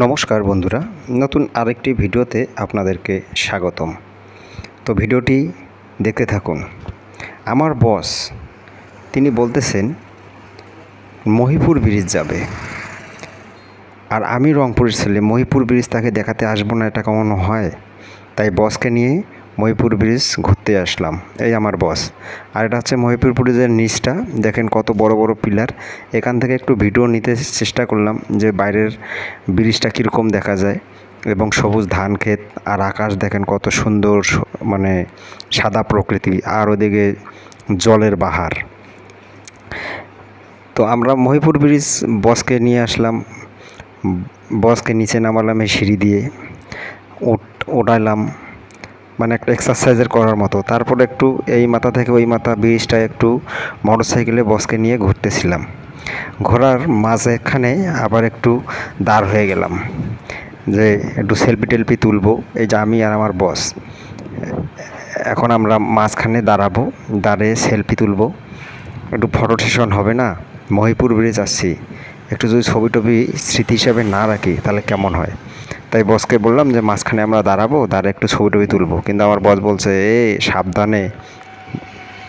নমস্কার বন্ধুরা, নতুন আরেকটি ভিডিওতে আপনাদেরকে স্বাগতম। তো ভিডিওটি দেখতে থাকুন। আমার বস তিনি বলতেছেন মহিপুর ব্রিজ যাবে, আর আমি রংপুরের ছেলে, মহিপুর ব্রিজ তাকে দেখাতে আসবো না, এটা কেমন হয়? তাই বসকে নিয়ে মহিপুর ব্রিজ ঘুরতে আসলাম। এই আমার বস। আর এটা হচ্ছে মহিপুর ব্রিজের নিচটা, দেখেন কত বড় বড় পিলার। এখান থেকে একটু ভিডিও নিতে চেষ্টা করলাম যে বাইরের ব্রিজটা কীরকম দেখা যায়, এবং সবুজ ধান ক্ষেত আর আকাশ দেখেন কত সুন্দর, মানে সাদা প্রকৃতি, আর ওদিকে জলের বাহার। তো আমরা মহিপুর ব্রিজ বসকে নিয়ে আসলাম, বসকে নিচে নামালাম এই সিঁড়ি দিয়ে, ওঠাইলাম, মানে একটা এক্সারসাইজের করার মতো। তারপরে একটু এই মাথা থেকে ওই মাথা ব্রিজটা একটু মোটরসাইকেলে বসকে নিয়ে ঘুরতেছিলাম। ঘোরার মাঝখানে আবার একটু দাঁড় হয়ে গেলাম যে একটু সেলফি টেলফি তুলবো। এই যে আমি আর আমার বস, এখন আমরা মাঝখানে দাঁড়াবো, দাঁড়িয়ে সেলফি তুলবো, একটু ফটো সেশন হবে না? মহিপুর ব্রিজ আসছি, একটু যদি ছবি টবি স্মৃতি হিসাবে না রাখি তাহলে কেমন হয়? তাই বসকে বললাম যে মাঝখানে আমরা দাঁড়াবো, দাঁড়িয়ে একটু ছবি টবি তুলবো। কিন্তু আমার বস বলছে, সাবধানে,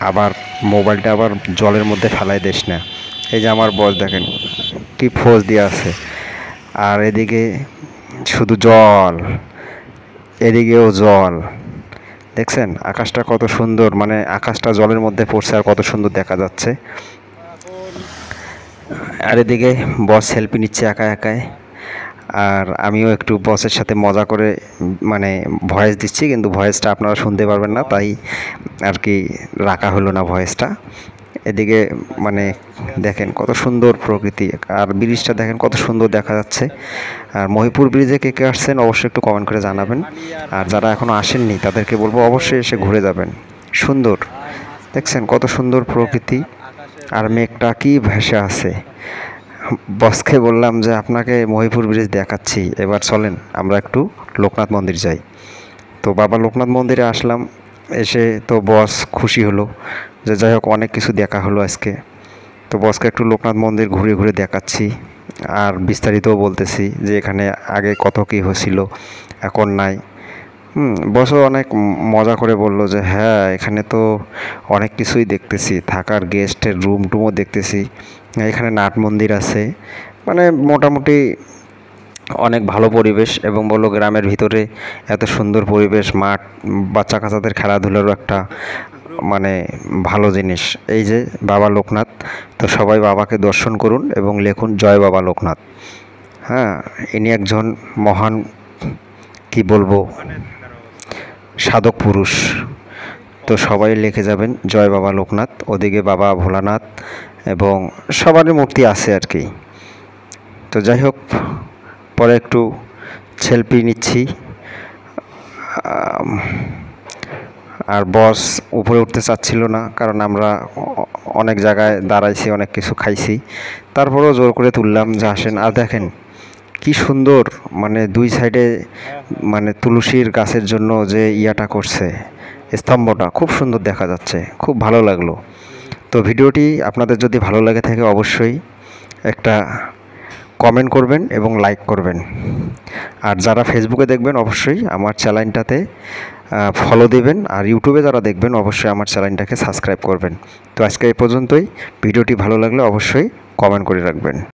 আবার মোবাইলটা আবার জলের মধ্যে ফেলাই দিস না। এই যে আমার বস দেখেন কি ফোজ দিয়ে আছে, আর এদিকে শুধু জল, এদিকেও জল। দেখছেন আকাশটা কত সুন্দর, মানে আকাশটা জলের মধ্যে পড়ছে আর কত সুন্দর দেখা যাচ্ছে। আর এদিকে বস সেলফি নিচ্ছে একা একাই, আর আমিও একটু বসের সাথে মজা করে মানে ভয়েস দিচ্ছি, কিন্তু ভয়েসটা আপনারা শুনতে পারবেন না, তাই আর কি রাখা হলো না ভয়েসটা। এদিকে মানে দেখেন কত সুন্দর প্রকৃতি, আর ব্রিজটা দেখেন কত সুন্দর দেখা যাচ্ছে। আর মহিপুর ব্রিজে কে কে আসছেন অবশ্যই একটু কমেন্ট করে জানাবেন, আর যারা এখনও আসেননি তাদেরকে বলবো অবশ্যই এসে ঘুরে যাবেন। সুন্দর, দেখছেন কত সুন্দর প্রকৃতি, আর মেঘটা কি ভেসে আছে। বসকে বললাম যে আপনাকে মহিপুর ব্রিজ দেখাচ্ছি, এবার চলেন আমরা একটু লোকনাথ মন্দির যাই। তো বাবা লোকনাথ মন্দিরে আসলাম, এসে তো বস খুশি হলো যে যাই হোক অনেক কিছু দেখা হলো আজকে। তো বসকে একটু লোকনাথ মন্দির ঘুরে ঘুরে দেখাচ্ছি, আর বিস্তারিতও বলতেছি যে এখানে আগে কত কী হয়েছিল, এখন নাই। বসও অনেক মজা করে বলল যে হ্যাঁ, এখানে তো অনেক কিছুই দেখতেছি, থাকার গেস্টের রুম টুমও দেখতেছি, এখানে নাট মন্দির আছে, মানে মোটামুটি অনেক ভালো পরিবেশ। এবং বললো গ্রামের ভিতরে এত সুন্দর পরিবেশ, মাঠ, বাচ্চা কাচ্চাদের খেলাধুলারও একটা মানে ভালো জিনিস। এই যে বাবা লোকনাথ, তো সবাই বাবাকে দর্শন করুন এবং লিখুন জয় বাবা লোকনাথ। হ্যাঁ, ইনি একজন মহান, কি বলবো, সাধক পুরুষ। তো সবাই লিখে যাবেন জয় বাবা লোকনাথ। ওদিকে বাবা ভোলানাথ এবং সবারই মূর্তি আছে আর কি। তো যাই হোক, পরে একটু সেলফি নিচ্ছি, আর বস উপরে উঠতে চাচ্ছিল না, কারণ আমরা অনেক জায়গায় দাঁড়াইছি, অনেক কিছু খাইছি, তারপরেও জোর করে তুললাম যে আসেন। আর দেখেন কি সুন্দর, মানে দুই সাইডে মানে তুলসীর গাছের জন্য যে ইয়াটা করছে, স্তম্ভটা খুব সুন্দর দেখা যাচ্ছে, খুব ভালো লাগলো। তো ভিডিওটি আপনাদের যদি ভালো লাগে থাকে অবশ্যই একটা কমেন্ট করবেন এবং লাইক করবেন। আর যারা ফেসবুকে দেখবেন অবশ্যই আমার চ্যানেলটাতে ফলো দেবেন, আর ইউটিউবে যারা দেখবেন অবশ্যই আমার চ্যানেলটাকে সাবস্ক্রাইব করবেন। তো আজকে এই পর্যন্তই। ভিডিওটি ভালো লাগলে অবশ্যই কমেন্ট করে রাখবেন।